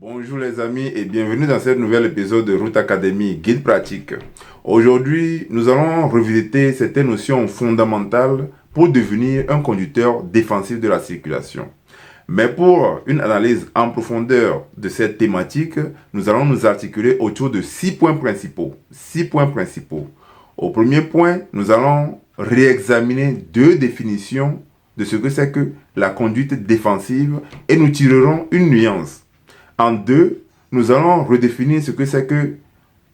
Bonjour les amis et bienvenue dans ce nouvel épisode de Route Academy, guide pratique. Aujourd'hui, nous allons revisiter certaines notions fondamentales pour devenir un conducteur défensif de la circulation. Mais pour une analyse en profondeur de cette thématique, nous allons nous articuler autour de 6 points principaux. 6 points principaux. Au premier point, nous allons réexaminer 2 définitions de ce que c'est que la conduite défensive et nous tirerons une nuance. En 2, nous allons redéfinir ce que c'est que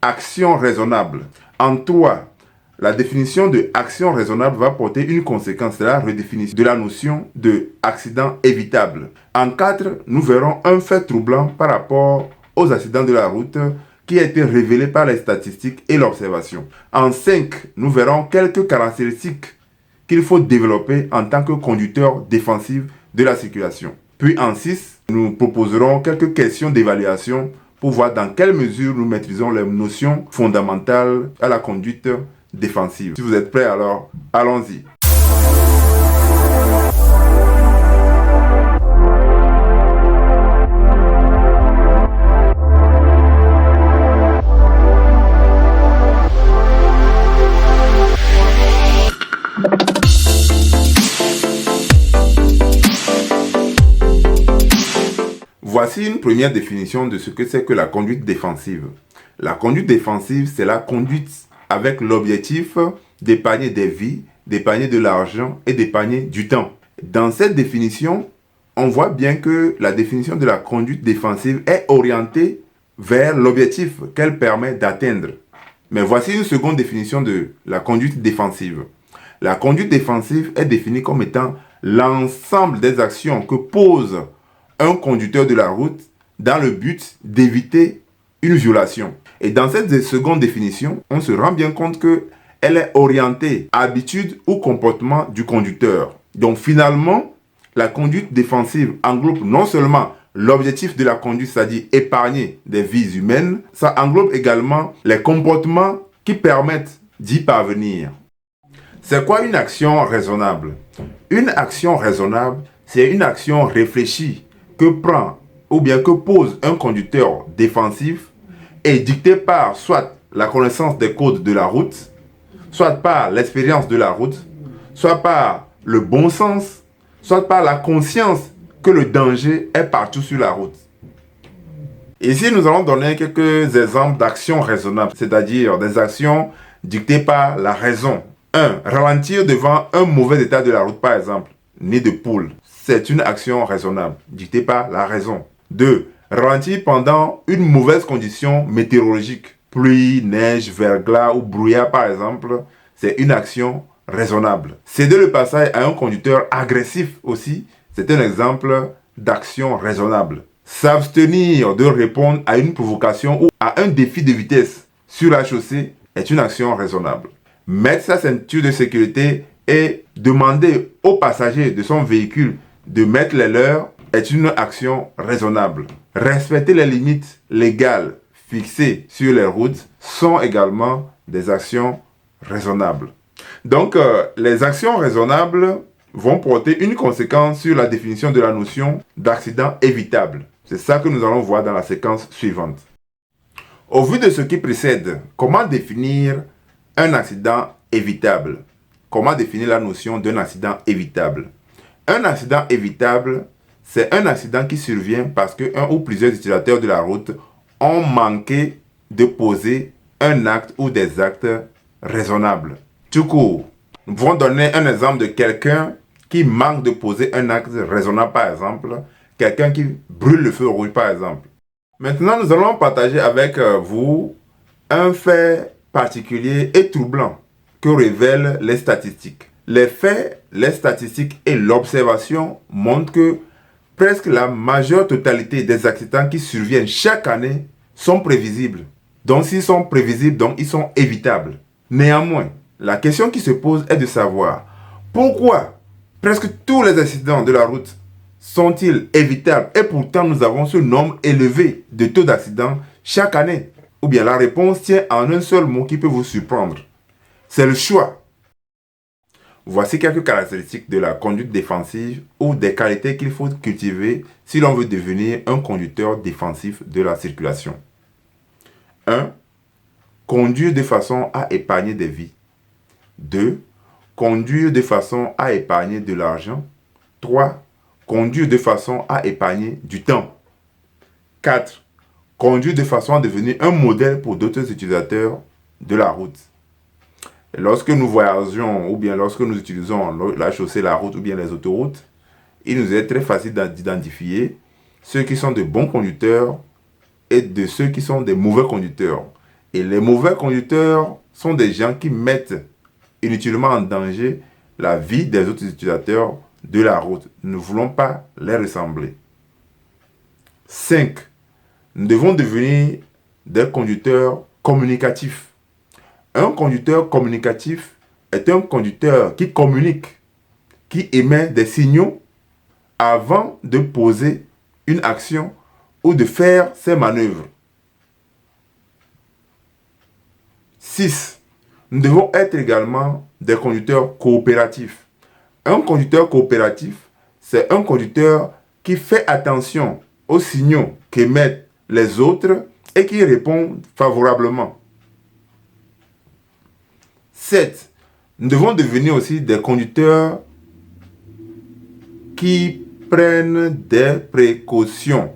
action raisonnable. En 3, la définition de action raisonnable va porter une conséquence, c'est la redéfinition de la notion de accident évitable. En 4, nous verrons un fait troublant par rapport aux accidents de la route qui a été révélé par les statistiques et l'observation. En 5, nous verrons quelques caractéristiques qu'il faut développer en tant que conducteur défensif de la circulation. Puis en 6, nous proposerons quelques questions d'évaluation pour voir dans quelle mesure nous maîtrisons les notions fondamentales à la conduite défensive. Si vous êtes prêts, alors allons-y. Voici une première définition de ce que c'est que la conduite défensive. La conduite défensive, c'est la conduite avec l'objectif d'épargner des vies, d'épargner de l'argent et d'épargner du temps. Dans cette définition, on voit bien que la définition de la conduite défensive est orientée vers l'objectif qu'elle permet d'atteindre. Mais voici une seconde définition de la conduite défensive. La conduite défensive est définie comme étant l'ensemble des actions que pose un conducteur de la route dans le but d'éviter une violation. Et dans cette seconde définition, on se rend bien compte qu'elle est orientée à habitude ou comportement du conducteur. Donc finalement, la conduite défensive englobe non seulement l'objectif de la conduite, c'est-à-dire épargner des vies humaines, ça englobe également les comportements qui permettent d'y parvenir. C'est quoi une action raisonnable? Une action raisonnable, c'est une action réfléchie que prend ou bien que pose un conducteur défensif est dictée par soit la connaissance des codes de la route, soit par l'expérience de la route, soit par le bon sens, soit par la conscience que le danger est partout sur la route. Ici, nous allons donner quelques exemples d'actions raisonnables, c'est-à-dire des actions dictées par la raison. 1. Ralentir devant un mauvais état de la route, par exemple, nid de poule. C'est une action raisonnable, dictée par la raison. 2. Ralentir pendant une mauvaise condition météorologique. Pluie, neige, verglas ou brouillard par exemple, c'est une action raisonnable. Céder le passage à un conducteur agressif aussi, c'est un exemple d'action raisonnable. S'abstenir de répondre à une provocation ou à un défi de vitesse sur la chaussée est une action raisonnable. Mettre sa ceinture de sécurité et demander aux passagers de son véhicule de mettre les leurs est une action raisonnable. Respecter les limites légales fixées sur les routes sont également des actions raisonnables. Donc, les actions raisonnables vont porter une conséquence sur la définition de la notion d'accident évitable. C'est ça que nous allons voir dans la séquence suivante. Au vu de ce qui précède, comment définir un accident évitable? Comment définir la notion d'un accident évitable? Un accident évitable, c'est un accident qui survient parce qu'un ou plusieurs utilisateurs de la route ont manqué de poser un acte ou des actes raisonnables. Tout court, nous pouvons donner un exemple de quelqu'un qui manque de poser un acte raisonnable, par exemple, quelqu'un qui brûle le feu rouge, par exemple. Maintenant, nous allons partager avec vous un fait particulier et troublant que révèlent les statistiques. Les faits, les statistiques et l'observation montrent que presque la majeure totalité des accidents qui surviennent chaque année sont prévisibles. Donc s'ils sont prévisibles, donc ils sont évitables. Néanmoins, la question qui se pose est de savoir pourquoi presque tous les accidents de la route sont-ils évitables et pourtant nous avons ce nombre élevé de taux d'accidents chaque année? Ou bien la réponse tient en un seul mot qui peut vous surprendre. C'est le choix. Voici quelques caractéristiques de la conduite défensive ou des qualités qu'il faut cultiver si l'on veut devenir un conducteur défensif de la circulation. 1. Conduire de façon à épargner des vies. 2. Conduire de façon à épargner de l'argent. 3. Conduire de façon à épargner du temps. 4. Conduire de façon à devenir un modèle pour d'autres utilisateurs de la route. Lorsque nous voyageons ou bien lorsque nous utilisons la chaussée, la route ou bien les autoroutes, il nous est très facile d'identifier ceux qui sont de bons conducteurs et de ceux qui sont des mauvais conducteurs. Et les mauvais conducteurs sont des gens qui mettent inutilement en danger la vie des autres utilisateurs de la route. Nous ne voulons pas les ressembler. 5. Nous devons devenir des conducteurs communicatifs. Un conducteur communicatif est un conducteur qui communique, qui émet des signaux avant de poser une action ou de faire ses manœuvres. 6. Nous devons être également des conducteurs coopératifs. Un conducteur coopératif, c'est un conducteur qui fait attention aux signaux qu'émettent les autres et qui répond favorablement. 7. Nous devons devenir aussi des conducteurs qui prennent des précautions.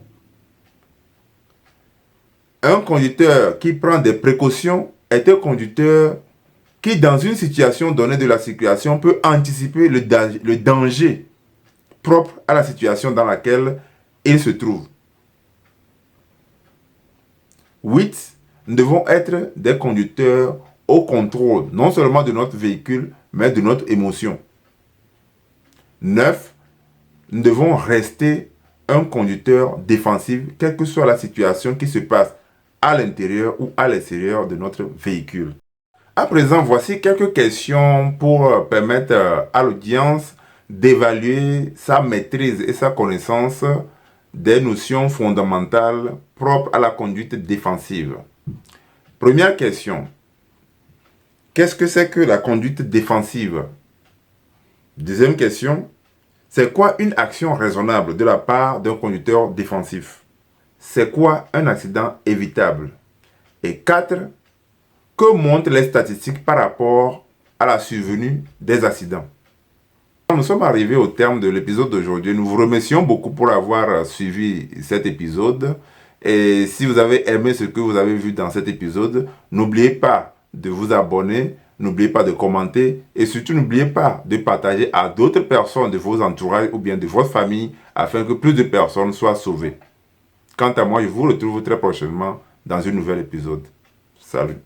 Un conducteur qui prend des précautions est un conducteur qui, dans une situation donnée de la circulation, peut anticiper le danger propre à la situation dans laquelle il se trouve. 8. Nous devons être des conducteurs au contrôle, non seulement de notre véhicule, mais de notre émotion. 9. Nous devons rester un conducteur défensif, quelle que soit la situation qui se passe à l'intérieur ou à l'extérieur de notre véhicule. À présent, voici quelques questions pour permettre à l'audience d'évaluer sa maîtrise et sa connaissance des notions fondamentales propres à la conduite défensive. Première question. Qu'est-ce que c'est que la conduite défensive? Deuxième question. C'est quoi une action raisonnable de la part d'un conducteur défensif? C'est quoi un accident évitable? Et 4. Que montrent les statistiques par rapport à la survenue des accidents? Nous sommes arrivés au terme de l'épisode d'aujourd'hui. Nous vous remercions beaucoup pour avoir suivi cet épisode. Et si vous avez aimé ce que vous avez vu dans cet épisode, n'oubliez pas de vous abonner, n'oubliez pas de commenter et surtout n'oubliez pas de partager à d'autres personnes de vos entourages ou bien de votre famille afin que plus de personnes soient sauvées. Quant à moi, je vous retrouve très prochainement dans un nouvel épisode. Salut!